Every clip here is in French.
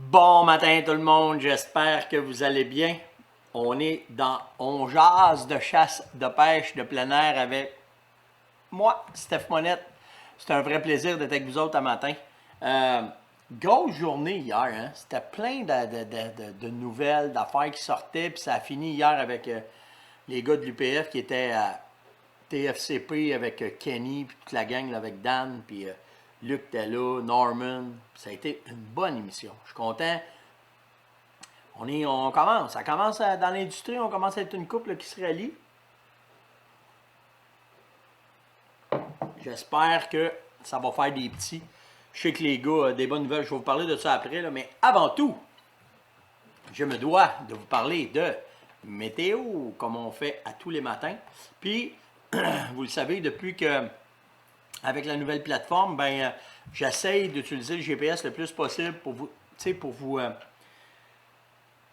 Bon matin tout le monde, j'espère que vous allez bien. On jase de chasse, de pêche, de plein air avec moi, Steph Monette. C'est un vrai plaisir d'être avec vous autres un matin. Euh, Grosse journée hier, hein? C'était plein de nouvelles, d'affaires qui sortaient, puis ça a fini hier avec les gars de l'UPF qui étaient à TFCP avec Kenny, puis toute la gang là, avec Dan, puis Luc était là, Norman. Ça a été une bonne émission. Je suis content. On commence. Ça commence dans l'industrie, on commence à être une couple qui se rallie. J'espère que ça va faire des petits. Je sais que les gars, des bonnes nouvelles, je vais vous parler de ça après, là, mais avant tout, je me dois de vous parler de météo, comme on fait à tous les matins. Puis, vous le savez, depuis que, avec la nouvelle plateforme, j'essaye d'utiliser le GPS le plus possible pour vous, pour vous,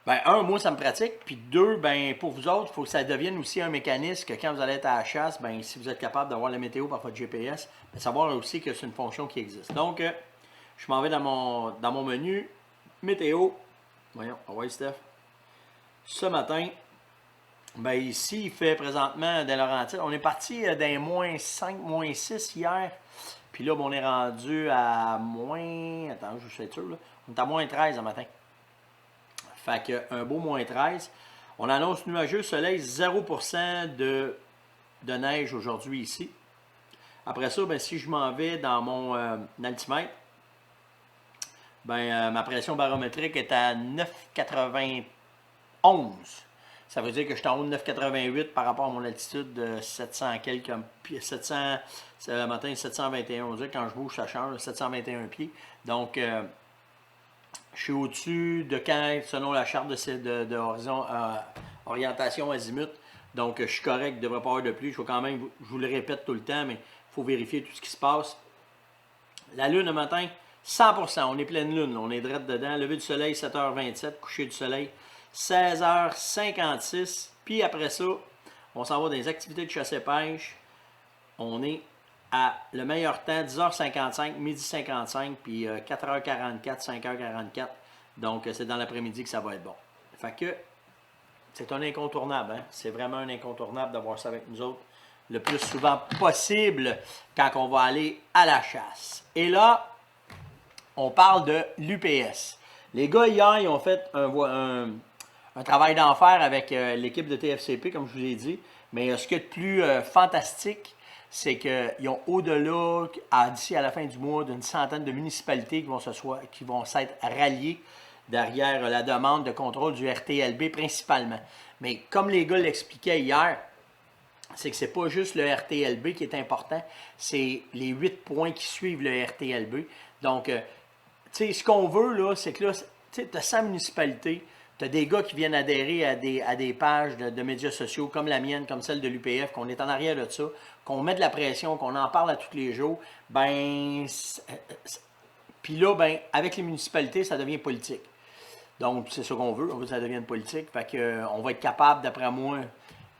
moi, ça me pratique. Puis deux, pour vous autres, il faut que ça devienne aussi un mécanisme que quand vous allez être à la chasse, si vous êtes capable d'avoir la météo par votre GPS, savoir aussi que c'est une fonction qui existe. Donc, je m'en vais dans mon menu météo. Voyons, ouais, Steph. Ce matin, ici, il fait présentement des Laurentides. On est parti d'un moins 5, moins 6 hier. Puis là, on est rendu à moins. Attends, je suis sûr, là. On est à moins 13 ce matin. Fait qu'un beau moins 13. On annonce nuageux, soleil, 0% de neige aujourd'hui ici. Après ça, si je m'en vais dans mon altimètre, ma pression barométrique est à 9,91. Ça veut dire que je suis en haut de 9,88 par rapport à mon altitude de 700 quelques, 700, le matin 721. On dirait que quand je bouge, ça change, 721 pieds. Donc, je suis au-dessus de 15 selon la charte de horizon, orientation azimut. Donc, je suis correct, il ne devrait pas avoir de pluie. Je vous le répète tout le temps, mais il faut vérifier tout ce qui se passe. La lune le matin, 100%. On est pleine lune, on est direct dedans. Lever du soleil, 7h27. Coucher du soleil, 16h56. Puis après ça, on s'en va dans les activités de chasse et pêche. On est à le meilleur temps, 10h55, midi 55, puis 4h44, 5h44. Donc, c'est dans l'après-midi que ça va être bon. Fait que, c'est un incontournable. Hein? C'est vraiment un incontournable d'avoir ça avec nous autres le plus souvent possible quand on va aller à la chasse. Et là, on parle de l'UPS. Les gars, hier, ils ont fait un travail d'enfer avec l'équipe de TFCP, comme je vous ai dit. Mais ce qui est de plus fantastique, c'est qu'ils ont au-delà, d'ici à la fin du mois, d'une centaine de municipalités qui vont s'être ralliées derrière la demande de contrôle du RTLB principalement. Mais comme les gars l'expliquaient hier, c'est que c'est pas juste le RTLB qui est important, c'est les 8 points qui suivent le RTLB. Donc, tu sais, ce qu'on veut, là, c'est que là, tu as 100 municipalités, tu as des gars qui viennent adhérer à des pages de médias sociaux comme la mienne, comme celle de l'UPF, qu'on est en arrière de ça, qu'on met de la pression, qu'on en parle à tous les jours. Puis là, avec les municipalités, ça devient politique. Donc, c'est ce qu'on veut, on veut que ça devienne politique. Fait que, on va être capable, d'après moi,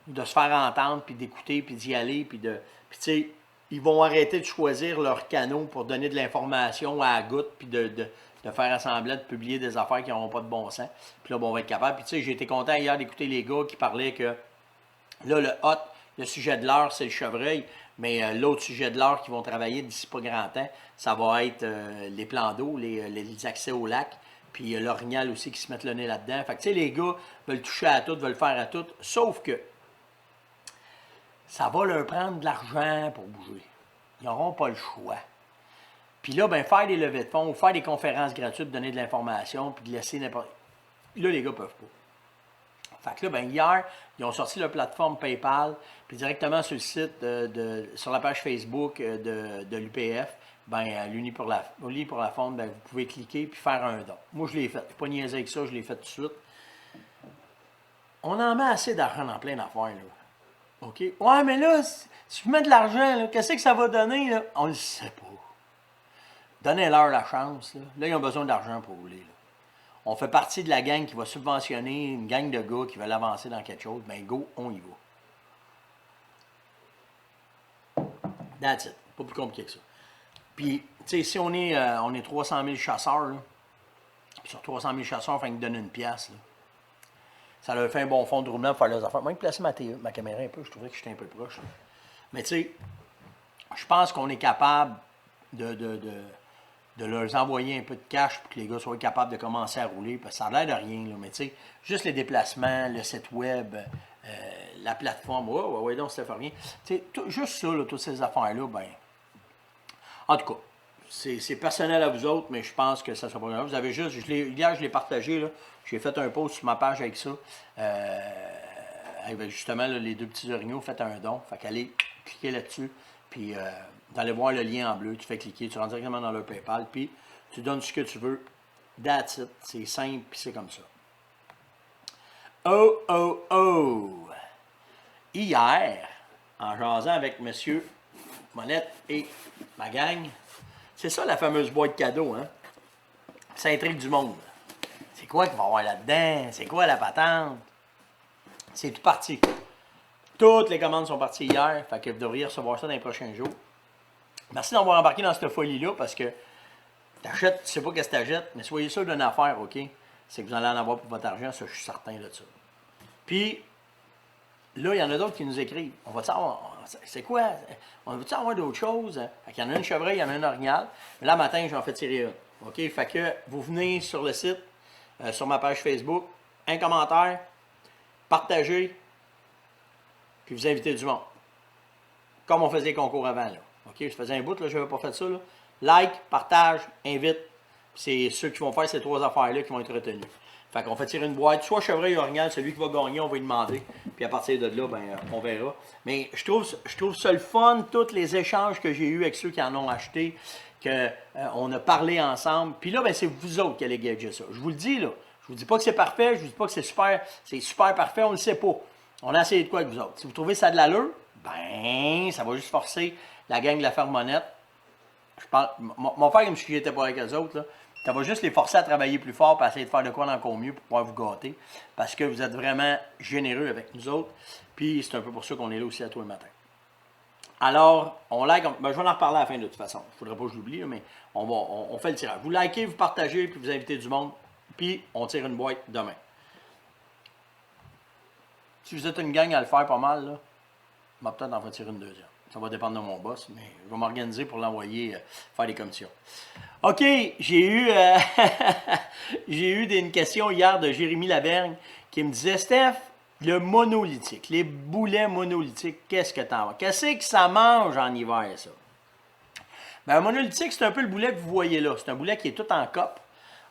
de se faire entendre, puis d'écouter, puis d'y aller, puis tu sais, ils vont arrêter de choisir leurs canaux pour donner de l'information à la goutte, puis de faire assembler, de publier des affaires qui n'auront pas de bon sens. Puis là, on va être capable. Puis tu sais, j'ai été content hier d'écouter les gars qui parlaient que, là, le sujet de l'heure, c'est le chevreuil, mais l'autre sujet de l'heure qui vont travailler d'ici pas grand temps, ça va être les plans d'eau, les accès au lac, puis l'orignal aussi qui se mettent le nez là-dedans. Fait que tu sais, les gars veulent toucher à tout, veulent faire à tout, sauf que ça va leur prendre de l'argent pour bouger. Ils n'auront pas le choix. Puis là, faire des levées de fonds, faire des conférences gratuites, donner de l'information, puis de laisser n'importe. Là, les gars peuvent pas. Fait que là, hier, ils ont sorti leur plateforme PayPal, puis directement sur le site, sur la page Facebook de l'UPF, l'Uni pour la Fonde, vous pouvez cliquer puis faire un don. Moi, je l'ai fait. Je ne suis pas niaisé avec ça, je l'ai fait tout de suite. On en met assez d'argent dans plein d'affaires, là. OK? Ouais, mais là, si je mets de l'argent, qu'est-ce que ça va donner, là? On ne le sait pas. Donnez-leur la chance, là. Là, ils ont besoin d'argent pour rouler, là. On fait partie de la gang qui va subventionner une gang de gars qui veulent avancer dans quelque chose. Go, on y va. That's it. Pas plus compliqué que ça. Puis, tu sais, si on est 300 000 chasseurs, là, puis sur 300 000 chasseurs, enfin, ils donnent une pièce. Là. Ça leur fait un bon fond de roulement pour faire leurs affaires. Moi, je placer ma caméra un peu, je trouvais que j'étais un peu proche. Là. Mais tu sais, je pense qu'on est capable de leur envoyer un peu de cash pour que les gars soient capables de commencer à rouler, parce que ça a l'air de rien, là, mais tu sais, juste les déplacements, le site web, la plateforme, ouais, donc ça fait rien. Tu sais, juste ça, là, toutes ces affaires-là, ben, en tout cas, c'est personnel à vous autres, mais je pense que ça sera pas grave. Vous avez juste, hier, je l'ai partagé, là, j'ai fait un post sur ma page avec ça, avec justement là, les deux petits orignaux, faites un don, fait qu'allez cliquer là-dessus, puis vous allez voir le lien en bleu, tu fais cliquer, tu rentres directement dans leur PayPal, puis tu donnes ce que tu veux. That's it. C'est simple, puis c'est comme ça. Oh! Hier, en jasant avec M. Monette et ma gang, c'est ça la fameuse boîte cadeau, hein? Ça intrigue du monde. C'est quoi qu'il va y avoir là-dedans? C'est quoi la patente? C'est tout parti. Toutes les commandes sont parties hier, fait que vous devriez recevoir ça dans les prochains jours. Merci d'avoir embarqué dans cette folie-là, parce que t'achètes, tu sais pas qu'est-ce que t'achètes, mais soyez sûr d'une affaire, OK? C'est que vous allez en avoir pour votre argent, ça, je suis certain de ça. Puis, là, il y en a d'autres qui nous écrivent. On va savoir, c'est quoi? On va-tu avoir d'autres choses? Fait qu'il y en a une chevreuil, il y en a une orignale. Mais là, matin, j'en fais tirer une. OK? Fait que vous venez sur le site, sur ma page Facebook, un commentaire, partagez, puis vous invitez du monde. Comme on faisait les concours avant, là. OK? Je faisais un bout, là, je n'avais pas fait ça, là. Like, partage, invite. C'est ceux qui vont faire ces trois affaires-là qui vont être retenus. Fait qu'on fait tirer une boîte, soit chevreuil ou orignal, celui qui va gagner, on va lui demander. Puis à partir de là, ben, on verra. Mais je trouve ça le fun, tous les échanges que j'ai eus avec ceux qui en ont acheté, qu'on a parlé ensemble. Puis là, ben, c'est vous autres qui allez gager ça. Je vous le dis, là. Je vous dis pas que c'est parfait, je vous dis pas que c'est super parfait, on ne le sait pas. On a essayé de quoi avec vous autres. Si vous trouvez ça de l'allure, ben, ça va juste forcer la gang de la ferme Monette. Je parle, mon frère, comme si j'étais pas avec eux autres, là. Ça va juste les forcer à travailler plus fort pour essayer de faire de quoi encore mieux pour pouvoir vous gâter. Parce que vous êtes vraiment généreux avec nous autres. Puis c'est un peu pour ça qu'on est là aussi à tous les matins. Alors, on like, ben, je vais en reparler à la fin de toute façon. Il ne faudrait pas que je l'oublie, mais on fait le tirage. Vous likez, vous partagez, puis vous invitez du monde. Puis on tire une boîte demain. Si vous êtes une gang à le faire pas mal, là, on va peut-être en faire tirer une deuxième. Ça va dépendre de mon boss, mais je vais m'organiser pour l'envoyer faire des commissions. OK, j'ai eu une question hier de Jérémy Lavergne qui me disait « Steph, le monolithique, les boulets monolithiques, qu'est-ce que t'en vois? Qu'est-ce que ça mange en hiver, ça? » Ben, un monolithique, c'est un peu le boulet que vous voyez là. C'est un boulet qui est tout en cope,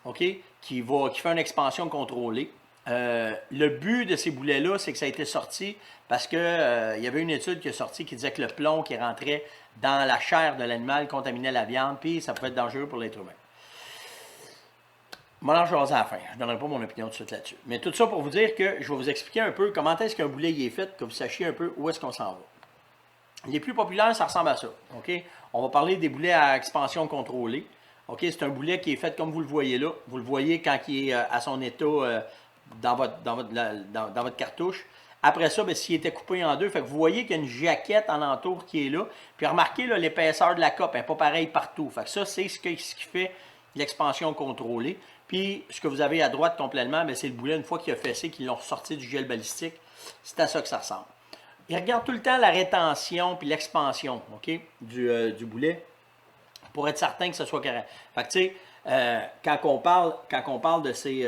OK, qui fait une expansion contrôlée. Le but de ces boulets-là, c'est que ça a été sorti parce qu'il y avait une étude qui est sortie qui disait que le plomb qui rentrait dans la chair de l'animal contaminait la viande, puis ça pouvait être dangereux pour l'être humain. Moi, là, je vais à la fin. Je ne donnerai pas mon opinion tout de suite là-dessus. Mais tout ça pour vous dire que je vais vous expliquer un peu comment est-ce qu'un boulet y est fait, que vous sachiez un peu où est-ce qu'on s'en va. Les plus populaires, ça ressemble à ça. OK? On va parler des boulets à expansion contrôlée. OK? C'est un boulet qui est fait comme vous le voyez là. Vous le voyez quand il est à son état dans votre cartouche. Après ça, s'il était coupé en deux, fait que vous voyez qu'il y a une jaquette en entour qui est là. Puis remarquez l'épaisseur de la cope, elle n'est pas pareille partout. Fait que ça, c'est ce qui fait l'expansion contrôlée. Puis ce que vous avez à droite complètement, c'est le boulet, une fois qu'il a fessé, qu'ils l'ont ressorti du gel balistique. C'est à ça que ça ressemble. Il regarde tout le temps la rétention puis l'expansion, OK, du boulet pour être certain que ce soit correct. Fait que tu sais, quand on parle de ces...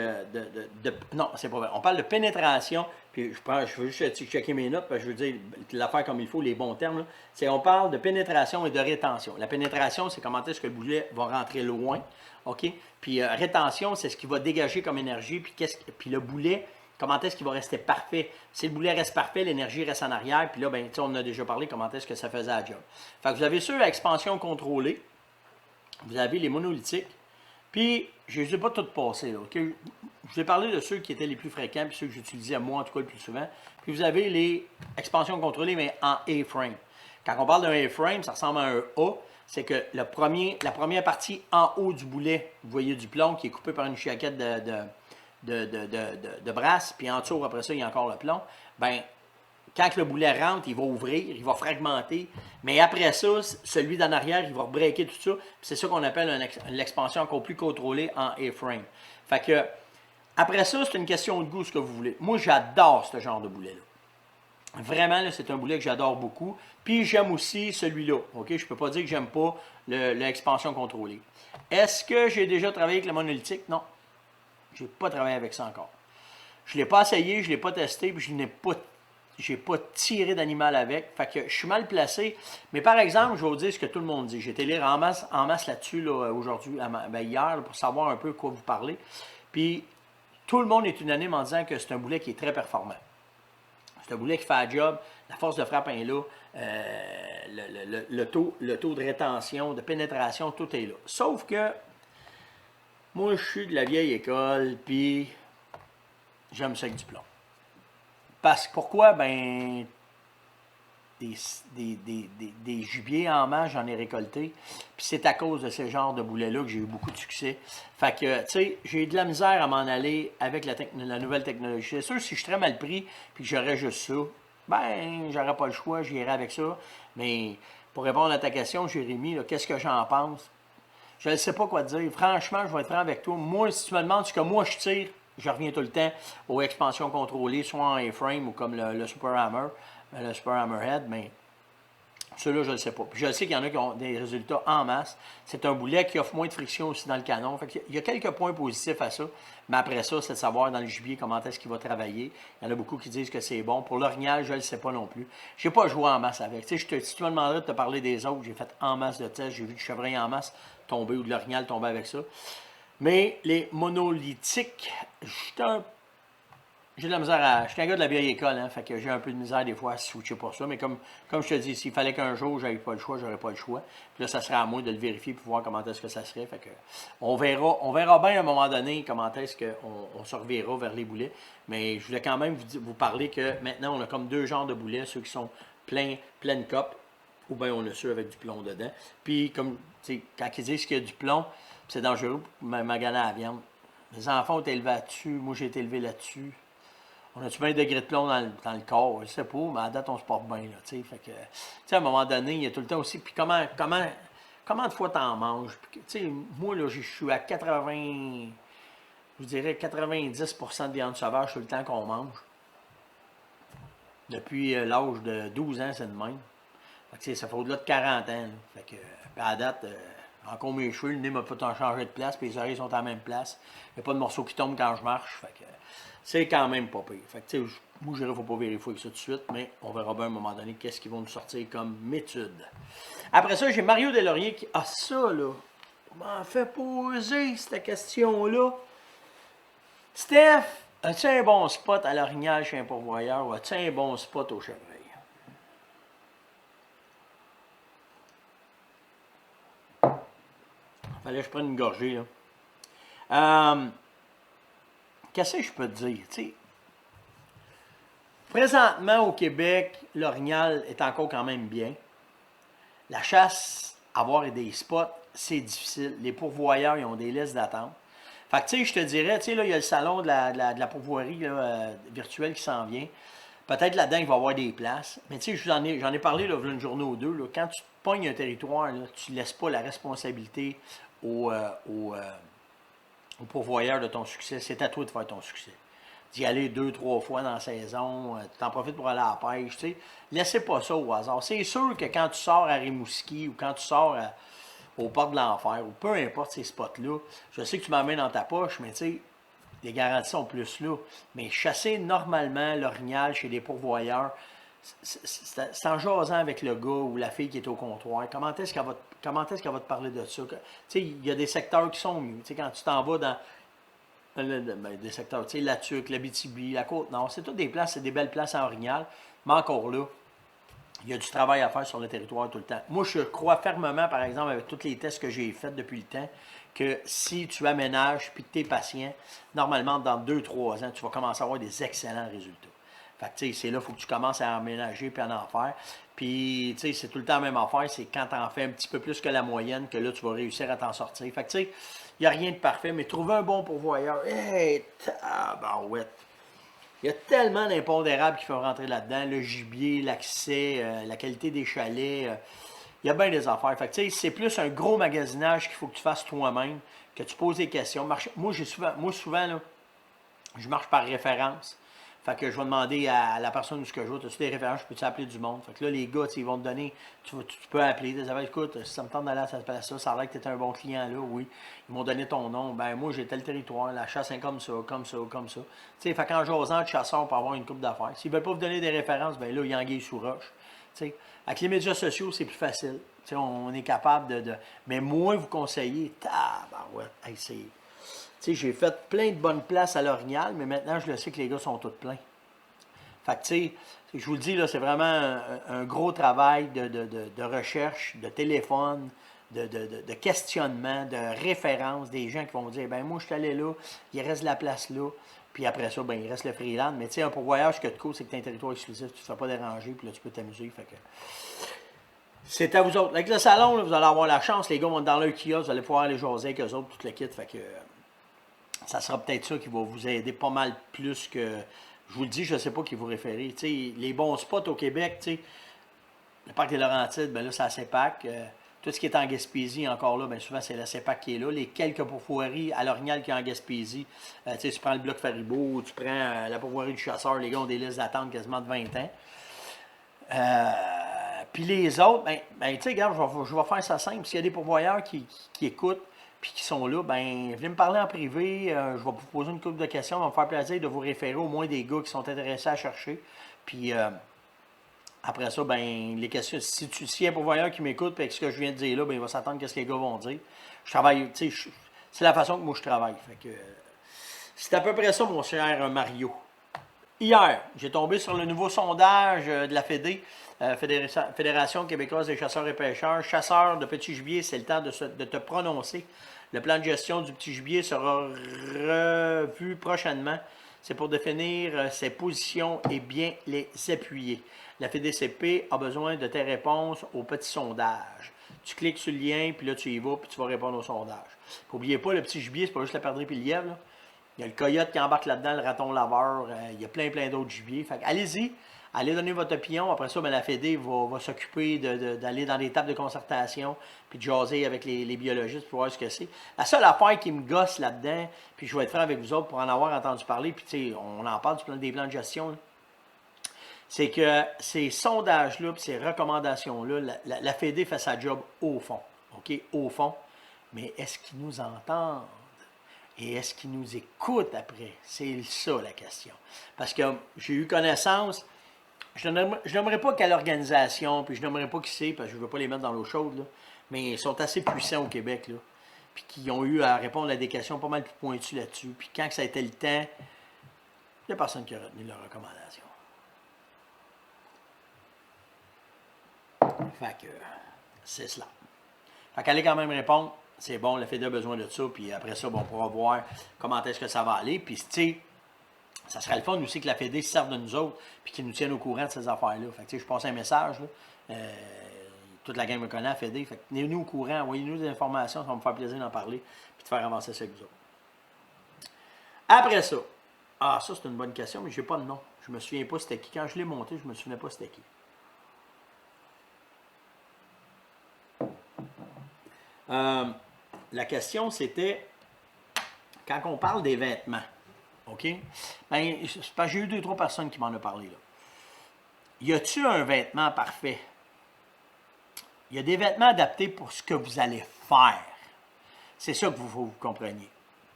non, c'est pas vrai. On parle de pénétration, puis je veux juste checker mes notes, parce que je veux dire l'affaire comme il faut, les bons termes. On parle de pénétration et de rétention. La pénétration, c'est comment est-ce que le boulet va rentrer loin, OK? Puis rétention, c'est ce qui va dégager comme énergie, puis le boulet, comment est-ce qu'il va rester parfait. Si le boulet reste parfait, l'énergie reste en arrière, puis là, ben, on en a déjà parlé, comment est-ce que ça faisait la job. Fait que vous avez ceux à expansion contrôlée, vous avez les monolithiques, puis, je ne les ai pas toutes passées. Là, okay? Je vous ai parlé de ceux qui étaient les plus fréquents, puis ceux que j'utilisais moi, en tout cas, le plus souvent. Puis, vous avez les expansions contrôlées, mais en A-frame. Quand on parle d'un A-frame, ça ressemble à un A. C'est que la première partie en haut du boulet, vous voyez du plomb qui est coupé par une jaquette de brasse, puis en dessous, après ça, il y a encore le plomb. Bien, Quand le boulet rentre, il va ouvrir, il va fragmenter. Mais après ça, celui d'en arrière, il va breaker tout ça. C'est ça qu'on appelle l'expansion encore plus contrôlée en A-frame. Fait que, après ça, c'est une question de goût, ce que vous voulez. Moi, j'adore ce genre de boulet-là. Vraiment, là, c'est un boulet que j'adore beaucoup. Puis, j'aime aussi celui-là. OK? Je ne peux pas dire que j'aime pas l'expansion contrôlée. Est-ce que j'ai déjà travaillé avec le monolithique? Non. Je n'ai pas travaillé avec ça encore. Je ne l'ai pas essayé, je ne l'ai pas testé, puis je n'ai pas tiré d'animal avec. Fait que je suis mal placé. Mais par exemple, je vais vous dire ce que tout le monde dit. J'ai été lire en masse là-dessus là, aujourd'hui, hier, là, pour savoir un peu de quoi vous parlez. Puis tout le monde est unanime en disant que c'est un boulet qui est très performant. C'est un boulet qui fait la job. La force de frappe est là. Le taux de rétention, de pénétration, tout est là. Sauf que moi, je suis de la vieille école, puis j'aime ça avec du plomb. Parce que pourquoi? Ben, des gibiers en masse, j'en ai récolté. Puis c'est à cause de ce genre de boulets-là que j'ai eu beaucoup de succès. Fait que, tu sais, j'ai de la misère à m'en aller avec la nouvelle technologie. C'est sûr, si je suis très mal pris, puis que j'aurais juste ça, ben, j'aurais pas le choix, j'irais avec ça. Mais pour répondre à ta question, Jérémy, qu'est-ce que j'en pense? Je ne sais pas quoi te dire. Franchement, je vais être franc avec toi. Moi, si tu me demandes ce que moi je tire, je reviens tout le temps aux expansions contrôlées, soit en A-frame ou comme le Super Hammer, le Super Hammerhead, mais ceux-là, je ne le sais pas. Puis je le sais qu'il y en a qui ont des résultats en masse. C'est un boulet qui offre moins de friction aussi dans le canon. Fait il y a quelques points positifs à ça. Mais après ça, c'est de savoir dans le gibier comment est-ce qu'il va travailler. Il y en a beaucoup qui disent que c'est bon. Pour l'orignal, je ne le sais pas non plus. Je n'ai pas joué en masse avec. Si tu me demanderais de te parler des autres, j'ai fait en masse de tests. J'ai vu du chevreuil en masse tomber ou de l'orignal tomber avec ça. Mais les monolithiques, j'ai de la misère à. Je suis un gars de la vieille école, hein, fait que j'ai un peu de misère des fois à switcher pour ça. Mais comme je te dis, s'il fallait qu'un jour j'avais pas le choix, j'aurais pas le choix. Puis là, ça serait à moi de le vérifier pour voir comment est-ce que ça serait. Fait que on verra bien à un moment donné comment est-ce qu'on se reverra vers les boulets. Mais je voulais quand même vous parler que maintenant, on a comme deux genres de boulets, ceux qui sont pleine cope, ou bien on a ceux avec du plomb dedans. Puis comme quand ils disent qu'il y a du plomb, c'est dangereux pour maganer à la viande. Les enfants ont été élevés là-dessus, moi j'ai été élevé là-dessus. On a-tu bien des degrés de plomb dans le corps? Je sais pas, mais à date, on se porte bien, là, tu sais. Fait que, tu sais, à un moment donné, il y a tout le temps aussi, puis comment de fois t'en manges? Tu sais, moi, là, je suis à 80, je dirais 90% de viande sauvage tout le temps qu'on mange. Depuis l'âge de 12 ans, c'est de même. Fait que, tu sais, ça fait au-delà de 40 ans, là. Fait que, à date, encore mes cheveux, le nez m'a pas changé de place, puis les oreilles sont à la même place. Il n'y a pas de morceaux qui tombent quand je marche. Fait que, c'est quand même pas pire. Fait que, tu sais, moi, je dirais, faut pas vérifier ça tout de suite, mais on verra bien à un moment donné qu'est-ce qu'ils vont nous sortir comme méthode. Après ça, j'ai Mario Deslauriers qui. Ah, ça, là. M'en fait poser cette question-là. Steph, as-tu un bon spot à l'orignal chez un pourvoyeur ou as-tu un bon spot au chevreuil? Fallait que je prenne une gorgée, là. Qu'est-ce que je peux te dire? T'sais, présentement, au Québec, l'orignal est encore quand même bien. La chasse, avoir des spots, c'est difficile. Les pourvoyeurs, ils ont des listes d'attente. Fait que, tu sais, je te dirais, tu sais, là, il y a le salon de la pourvoirie là, virtuelle qui s'en vient. Peut-être là-dedans, il va y avoir des places. Mais tu sais, j'en ai parlé là, une journée ou deux. Là, quand tu pognes un territoire, là, tu ne laisses pas la responsabilité au pourvoyeur de ton succès. C'est à toi de faire ton succès. D'y aller 2-3 fois dans la saison, tu t'en profites pour aller à la pêche, tu sais. Laissez pas ça au hasard. C'est sûr que quand tu sors à Rimouski ou quand tu sors au port de l'enfer, ou peu importe ces spots-là, je sais que tu m'amènes dans ta poche, mais tu sais, les garanties sont plus là. Mais chasser normalement l'orignal chez des pourvoyeurs, c'est en jasant avec le gars ou la fille qui est au comptoir. Comment est-ce qu'elle va te parler de ça? Tu sais, il y a des secteurs qui sont mieux. Tu sais, quand tu t'en vas dans des secteurs, tu sais, la Tuque, l'Abitibi, la Côte-Nord, c'est toutes des places, c'est des belles places en orignal. Mais encore là, il y a du travail à faire sur le territoire tout le temps. Moi, je crois fermement, par exemple, avec tous les tests que j'ai faits depuis le temps, que si tu aménages puis que tu es patient, normalement, dans 2-3 ans, tu vas commencer à avoir des excellents résultats. Fait que, tu sais, c'est là, il faut que tu commences à aménager puis à en faire. Puis, tu sais, c'est tout le temps la même affaire. C'est quand tu en fais un petit peu plus que la moyenne que là, tu vas réussir à t'en sortir. Fait que, tu sais, il n'y a rien de parfait, mais trouver un bon pourvoyeur, hey, tabarouette. Il y a tellement d'impondérables qui font rentrer là-dedans. Le gibier, l'accès, la qualité des chalets. Il y a bien des affaires. Fait que, tu sais, c'est plus un gros magasinage qu'il faut que tu fasses toi-même, que tu poses des questions. Moi, souvent là, je marche par référence. Fait que je vais demander à la personne où je joue, as-tu des références, je peux-tu appeler du monde? Fait que là, les gars, ils vont te donner, tu peux appeler, tu dis, écoute, si ça me tente d'aller à cette place-là, ça a l'air que tu étais un bon client là, oui. Ils m'ont donné ton nom, ben moi j'ai tel territoire, la chasse est comme ça, comme ça, comme ça. Tu sais, fait qu'en jasant de chasseur pour avoir une coupe d'affaires. S'ils veulent pas vous donner des références, ben là, il y a anguille sous roche. Tu sais, avec les médias sociaux, c'est plus facile. Tu sais, on est capable mais moi, vous conseiller, tabarouette, hey, c'est. Tu sais, j'ai fait plein de bonnes places à l'Orignal, mais maintenant, je le sais que les gars sont tous pleins. Fait que, tu sais, je vous le dis, là, c'est vraiment un gros travail de recherche, de téléphone, de questionnement, de référence, des gens qui vont dire, ben moi, je suis allé là, il reste la place là, puis après ça, ben il reste le freeland. Mais tu sais, un pourvoyage que de cool, c'est que tu as un territoire exclusif, tu ne te fais pas déranger, puis là, tu peux t'amuser. Fait que c'est à vous autres. Avec le salon, là, vous allez avoir la chance, les gars vont être dans leur kiosque, vous allez pouvoir aller jaser avec eux autres, tout le kit. Fait que ça sera peut-être ça qui va vous aider pas mal plus que. Je vous le dis, je ne sais pas qui vous référer. T'sais, les bons spots au Québec, le parc des Laurentides, ben là, c'est la CEPAC. Tout ce qui est en Gaspésie, encore là, bien souvent, c'est la CEPAC qui est là. Les quelques pourvoiries à l'Orignal qui est en Gaspésie, tu prends le bloc Faribault, tu prends la pourvoirie du chasseur, les gars ont des listes d'attente quasiment de 20 ans. Puis les autres, tu sais, regarde, je vais faire ça simple. S'il y a des pourvoyeurs qui écoutent, puis qui sont là, ben venez me parler en privé, je vais vous poser une couple de questions, ça va me faire plaisir de vous référer au moins des gars qui sont intéressés à chercher. Puis après ça, ben les questions, s'il y a un pourvoyeur qui m'écoute, puis avec ce que je viens de dire là, ben il va s'attendre à ce que les gars vont dire. Je travaille, tu sais, c'est la façon que moi je travaille. Fait que c'est à peu près ça, mon cher Mario. Hier, j'ai tombé sur le nouveau sondage de la Fédé, Fédération québécoise des chasseurs et pêcheurs. Chasseurs de petit gibier, c'est le temps de te prononcer. Le plan de gestion du petit gibier sera revu prochainement. C'est pour définir ses positions et bien les appuyer. La FDCP a besoin de tes réponses au petit sondage. Tu cliques sur le lien, puis là tu y vas, puis tu vas répondre au sondage. N'oubliez pas, le petit gibier, c'est pas juste la perdrix et le lièvre. Là. Il y a le coyote qui embarque là-dedans, le raton laveur, il y a plein d'autres gibiers. Fait allez-y, allez donner votre opinion. Après ça, la Fédé va s'occuper d'aller dans des tables de concertation, puis de jaser avec les biologistes pour voir ce que c'est. La seule affaire qui me gosse là-dedans, puis je vais être franc avec vous autres pour en avoir entendu parler, puis tu sais, on en parle des plans de gestion, c'est que ces sondages-là, puis ces recommandations-là, la Fédé fait sa job au fond. OK? Au fond. Mais est-ce qu'ils nous entendent? Et est-ce qu'ils nous écoutent après? C'est ça la question. Parce que j'ai eu connaissance, je n'aimerais pas quelle organisation, puis je n'aimerais pas qui c'est, parce que je ne veux pas les mettre dans l'eau chaude, là, mais ils sont assez puissants au Québec, là, puis qui ont eu à répondre à des questions pas mal plus pointues là-dessus. Puis quand ça a été le temps, il n'y a personne qui a retenu leurs recommandations. Fait que c'est cela. Fait qu'allez quand même répondre. C'est bon, la FEDE a besoin de ça, puis après ça, on pourra voir comment est-ce que ça va aller. Puis, tu sais, ça serait le fun aussi que la FEDE se serve de nous autres, puis qu'ils nous tiennent au courant de ces affaires-là. Fait que, tu sais, je passe un message, là. Toute la gang me connaît, la FEDE. Fait que, tenez-nous au courant, envoyez-nous des informations, ça va me faire plaisir d'en parler, puis de faire avancer ça avec vous autres. Après ça, ça, c'est une bonne question, mais je n'ai pas de nom. Je me souviens pas c'était qui. Quand je l'ai monté, je me souvenais pas c'était qui. La question, c'était, quand on parle des vêtements, OK? Ben, j'ai eu 2-3 personnes qui m'en ont parlé, là. Y a-t-il un vêtement parfait? Il y a des vêtements adaptés pour ce que vous allez faire. C'est ça que vous compreniez.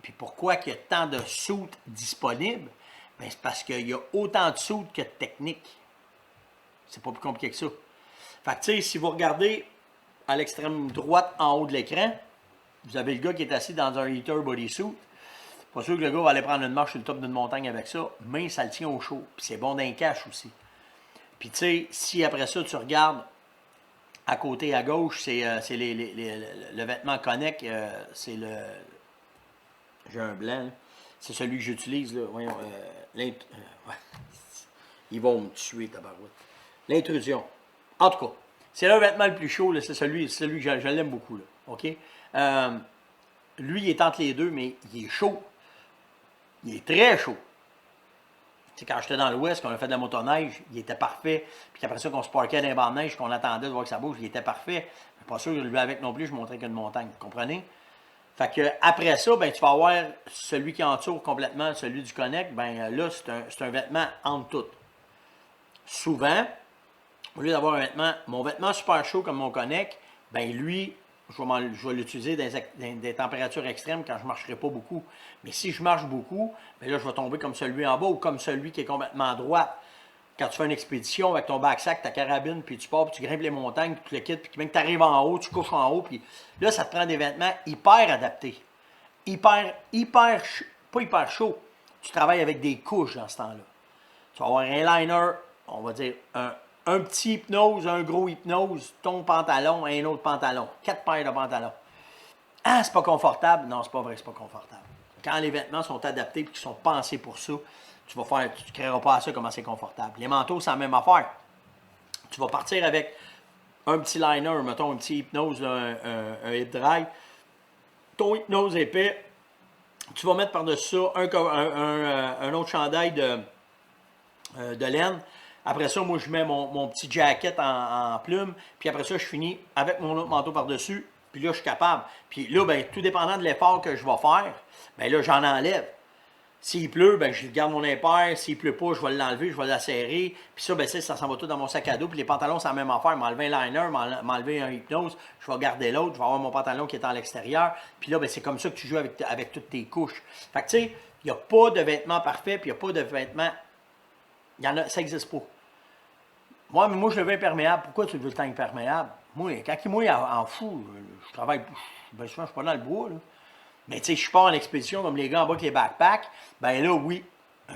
Puis pourquoi il y a tant de soutes disponibles? Ben, c'est parce qu'il y a autant de soutes que de techniques. C'est pas plus compliqué que ça. Fait que, tu sais, si vous regardez à l'extrême droite en haut de l'écran, vous avez le gars qui est assis dans un heater bodysuit. Pas sûr que le gars va aller prendre une marche sur le top d'une montagne avec ça, mais ça le tient au chaud. Puis c'est bon d'un cache aussi. Puis tu sais, si après ça, tu regardes à côté à gauche, c'est le vêtement Connect, c'est le... J'ai un blanc, là. C'est celui que j'utilise, là. Voyons, ouais. Ils vont me tuer, tabarouette. L'intrusion. En tout cas, c'est le vêtement le plus chaud, là. C'est celui que je l'aime beaucoup, là. OK? Lui, il est entre les deux, mais il est chaud. Il est très chaud. sais, quand j'étais dans l'Ouest, qu'on a fait de la motoneige, il était parfait. Puis après ça, qu'on se parquait dans les bancs de neige, qu'on attendait de voir que ça bouge, il était parfait. Mais pas sûr que lui avec non plus, je montrais qu'une montagne. Vous comprenez? Fait que après ça, ben, tu vas avoir celui qui entoure complètement celui du Connect. Ben là, c'est un vêtement entre toutes. Souvent, au lieu d'avoir mon vêtement super chaud comme mon Connect, ben lui, je vais l'utiliser dans des températures extrêmes quand je ne marcherai pas beaucoup. Mais si je marche beaucoup, ben là, je vais tomber comme celui en bas ou comme celui qui est complètement à droite. Quand tu fais une expédition avec ton backsack, ta carabine, puis tu pars, puis tu grimpes les montagnes, puis tu le quittes, puis même que tu arrives en haut, tu couches en haut, puis là, ça te prend des vêtements hyper adaptés. Pas hyper chaud. Tu travailles avec des couches dans ce temps-là. Tu vas avoir un liner, on va dire un petit hypnose, un gros hypnose, ton pantalon, un autre pantalon. 4 paires de pantalons. Ah, c'est pas confortable? Non, c'est pas vrai, c'est pas confortable. Quand les vêtements sont adaptés et qu'ils sont pensés pour ça, tu ne créeras pas à ça comment c'est confortable. Les manteaux, c'est la même affaire. Tu vas partir avec un petit liner, mettons un petit hypnose, un hip dry. Ton hypnose épais, tu vas mettre par-dessus ça un autre chandail de laine. Après ça, moi, je mets mon petit jacket en plume. Puis après ça, je finis avec mon autre manteau par-dessus. Puis là, je suis capable. Puis là, ben, tout dépendant de l'effort que je vais faire, ben là, j'en enlève. S'il pleut, ben, je garde mon impair. S'il pleut pas, je vais l'enlever, je vais la serrer. Puis ça, ben, ça s'en va tout dans mon sac à dos. Puis les pantalons, c'est la même affaire. M'enlever un liner, m'enlever un hypnose. Je vais garder l'autre. Je vais avoir mon pantalon qui est à l'extérieur. Puis là, ben, c'est comme ça que tu joues avec toutes tes couches. Fait que tu sais, il n'y a pas de vêtements parfaits. Puis il n'y a pas de vêtements. Ça n'existe pas. Moi, je le veux imperméable. Pourquoi tu le veux le temps imperméable? Moi, quand il mouille en fou, je travaille. Ben, souvent, je suis pas dans le bois, là. Mais tu sais, je pars en expédition comme les gars en bas avec les backpacks. Ben là, oui,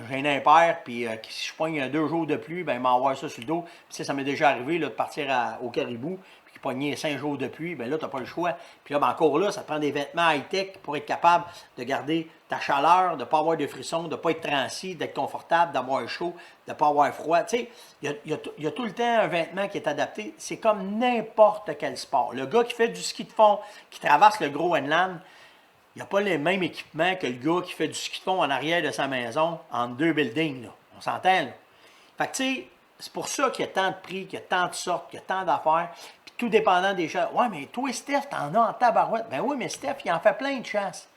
j'ai un impair, puis si je pogne 2 jours de pluie, ben il m'envoie ça sur le dos. Puis ça m'est déjà arrivé là, de partir au Caribou, puis qu'il pognait 5 jours de pluie, ben là, tu n'as pas le choix. Puis là, ben, encore là, ça te prend des vêtements high-tech pour être capable de garder ta chaleur, de ne pas avoir de frissons, de ne pas être transi, d'être confortable, d'avoir chaud, de ne pas avoir froid. Tu sais, il y a tout le temps un vêtement qui est adapté. C'est comme n'importe quel sport. Le gars qui fait du ski de fond, qui traverse le Groenland, il n'y a pas les mêmes équipements que le gars qui fait du ski de fond en arrière de sa maison, entre 2 buildings, là. On s'entend, là. Fait que, tu sais, c'est pour ça qu'il y a tant de prix, qu'il y a tant de sortes, qu'il y a tant d'affaires, puis tout dépendant des chasses. Ouais, mais toi, Steph, t'en as en tabarouette. Ben oui, mais Steph, il en fait plein de chasses.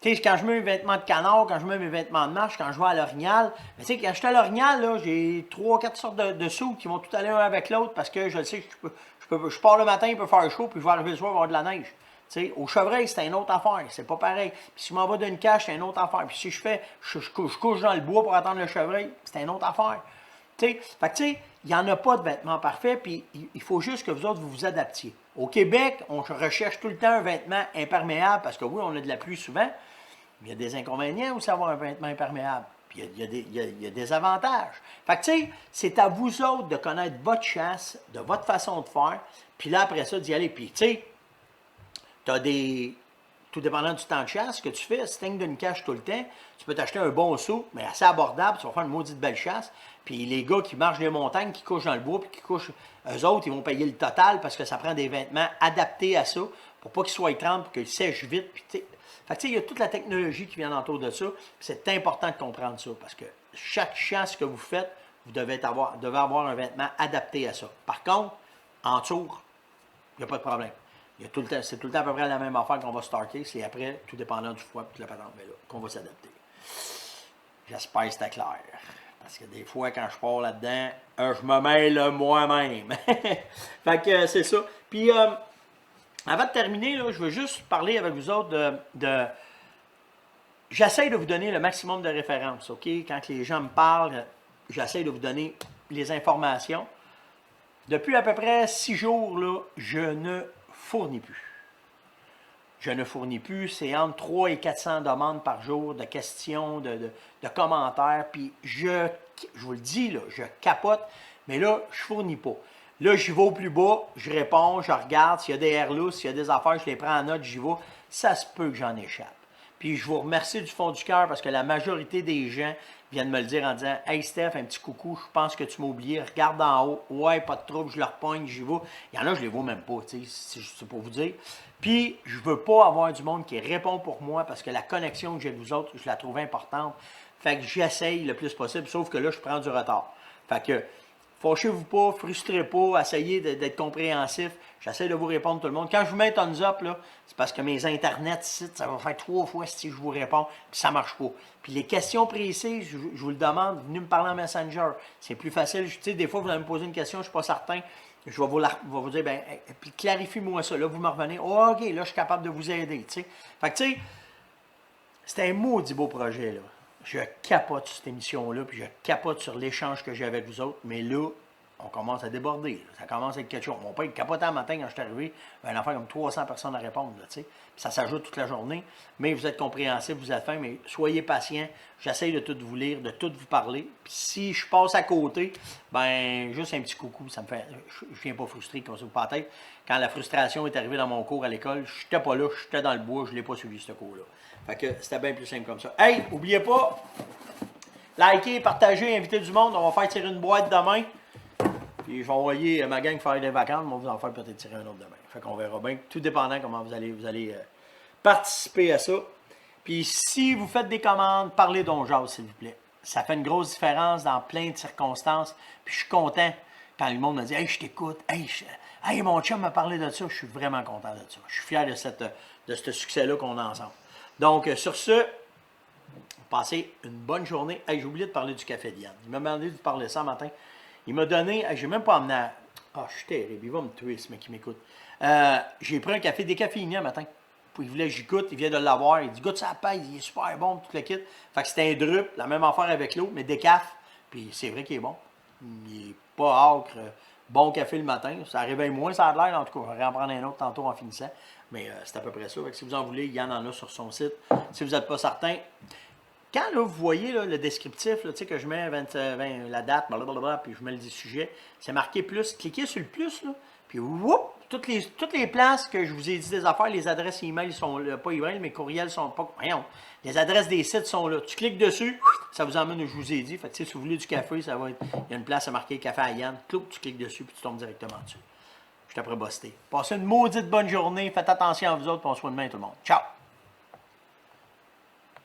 Tu sais, quand je mets mes vêtements de canard, quand je mets mes vêtements de marche, quand je vais à l'Orignal, ben, tu sais, quand je suis à l'Orignal, là, j'ai 3-4 sortes de sous qui vont tout aller un avec l'autre parce que je le sais que je pars le matin, il peut faire chaud, puis je vais arriver le soir, il va y avoir de la neige. T'sais, au chevreuil, c'est une autre affaire, c'est pas pareil. Puis si je m'en vais d'une cache, c'est une autre affaire. Puis si je couche dans le bois pour attendre le chevreuil, c'est une autre affaire. Fait que tu sais, il n'y en a pas de vêtements parfaits, puis il faut juste que vous autres, vous vous adaptiez. Au Québec, on recherche tout le temps un vêtement imperméable, parce que oui, on a de la pluie souvent, mais il y a des inconvénients aussi à avoir un vêtement imperméable. Puis il y a des avantages. Fait que tu sais, c'est à vous autres de connaître votre chasse, de votre façon de faire, puis là, après ça, d'y aller. Puis tu sais, tu as tout dépendant du temps de chasse que tu fais, si tu as d'une cache tout le temps, tu peux t'acheter un bon saut, mais assez abordable, tu vas faire une maudite belle chasse. Puis les gars qui marchent les montagnes, qui couchent dans le bois, puis qui couchent, eux autres, ils vont payer le total parce que ça prend des vêtements adaptés à ça, pour pas qu'ils soient trempés, pour qu'ils sèchent vite. Puis, fait que, tu sais, il y a toute la technologie qui vient autour de ça, puis c'est important de comprendre ça, parce que chaque chasse que vous faites, vous devez avoir un vêtement adapté à ça. Par contre, en tour, il n'y a pas de problème. C'est tout le temps à peu près la même affaire qu'on va starter. C'est après, tout dépendant du foie et de la patente, là, qu'on va s'adapter. J'espère que c'était clair. Parce que des fois, quand je pars là-dedans, je me mêle moi-même. Fait que c'est ça. Puis, avant de terminer, là, je veux juste parler avec vous autres J'essaie de vous donner le maximum de références, OK? Quand les gens me parlent, j'essaie de vous donner les informations. Depuis à peu près 6 jours, là, je ne fournis plus. Je ne fournis plus. C'est entre 300 et 400 demandes par jour de questions, de commentaires. Puis je vous le dis, là, je capote, mais là, je ne fournis pas. Là, j'y vais au plus bas, je réponds, je regarde. S'il y a des airloos, s'il y a des affaires, je les prends en note, j'y vais. Ça se peut que j'en échappe. Puis je vous remercie du fond du cœur parce que la majorité des gens viennent me le dire en disant « Hey Steph, un petit coucou, je pense que tu m'as oublié, regarde en haut, ouais, pas de trouble, je le repogne, j'y vais. » Il y en a, je les vois même pas, tu sais, c'est pour vous dire. Puis je veux pas avoir du monde qui répond pour moi parce que la connexion que j'ai de vous autres, je la trouve importante. Fait que j'essaye le plus possible, sauf que là, je prends du retard. Fait que fâchez-vous pas, frustrez pas, essayez d'être compréhensif. J'essaie de vous répondre tout le monde. Quand je vous mets un thumbs up, là, c'est parce que mes internets, ça va faire 3 fois si je vous réponds, puis ça marche pas. Puis les questions précises, je vous le demande, venez me parler en Messenger. C'est plus facile. Tu sais, des fois, vous allez me poser une question, je suis pas certain. Je vais vous dire, ben, puis clarifie-moi ça. Là, vous me revenez. Oh, OK, là, je suis capable de vous aider. Tu sais. Fait que, tu sais, c'était un maudit beau projet, là. Je capote sur cette émission-là, puis je capote sur l'échange que j'ai avec vous autres. Mais là, on commence à déborder. Là. Ça commence à être quelque chose. Mon père, il capotait un matin quand je suis arrivé. Ben, une affaire comme 300 personnes à répondre. Là, puis ça s'ajoute toute la journée. Mais vous êtes compréhensifs, vous êtes fins, mais soyez patients. J'essaye de tout vous lire, de tout vous parler. Puis si je passe à côté, ben juste un petit coucou. Ça me fait. Je viens pas frustré comme ça, pas la tête. Quand la frustration est arrivée dans mon cours à l'école, je n'étais pas là, j'étais dans le bois, je ne l'ai pas suivi ce cours-là. Fait que c'était bien plus simple comme ça. Hey, n'oubliez pas, likez, partagez, invitez du monde. On va faire tirer une boîte demain. Puis je vais envoyer ma gang faire des vacances, mais on va vous en faire peut-être tirer un autre demain. Fait qu'on verra bien, tout dépendant comment vous allez participer à ça. Puis si vous faites des commandes, parlez d'Onjaz, s'il vous plaît. Ça fait une grosse différence dans plein de circonstances. Puis je suis content quand le monde me dit « Hey, je t'écoute. Hey, mon chum m'a parlé de ça. » Je suis vraiment content de ça. Je suis fier de ce succès-là qu'on a ensemble. Donc, sur ce, passez une bonne journée. Hey, j'ai oublié de parler du café d'Yann. Il m'a demandé de vous parler ça ce matin. Il m'a donné, j'ai même pas amené à... Ah, je suis terrible, il va me tuer ce mec qui m'écoute. J'ai pris un café décaféiné un matin. Puis il voulait que j'y goûte, il vient de l'avoir. Il dit goûte ça pèse, il est super bon, tout le kit. Fait que c'était un drup, la même affaire avec l'eau, mais décaf. Puis c'est vrai qu'il est bon. Il est pas âcre. Bon café le matin. Ça réveille moins, ça a l'air. En tout cas, je vais en prendre un autre tantôt en finissant. Mais c'est à peu près ça. Fait que si vous en voulez, il y en a sur son site. Si vous n'êtes pas certain, quand là, vous voyez là, le descriptif, là, que je mets la date, blablabla, puis je mets le sujet, c'est marqué plus. Cliquez sur le plus, là, puis whoop, toutes les places que je vous ai dit des affaires, les adresses email sont là, pas email, mais courriels sont pas. Voyons, les adresses des sites sont là. Tu cliques dessus, ça vous emmène où je vous ai dit. Fait que, si vous voulez du café, ça va être. Il y a une place à marquer café à Yann. Tu cliques dessus, puis tu tombes directement dessus. Je suis après busté. Passez une maudite bonne journée. Faites attention à vous autres, puis on se voit demain tout le monde. Ciao!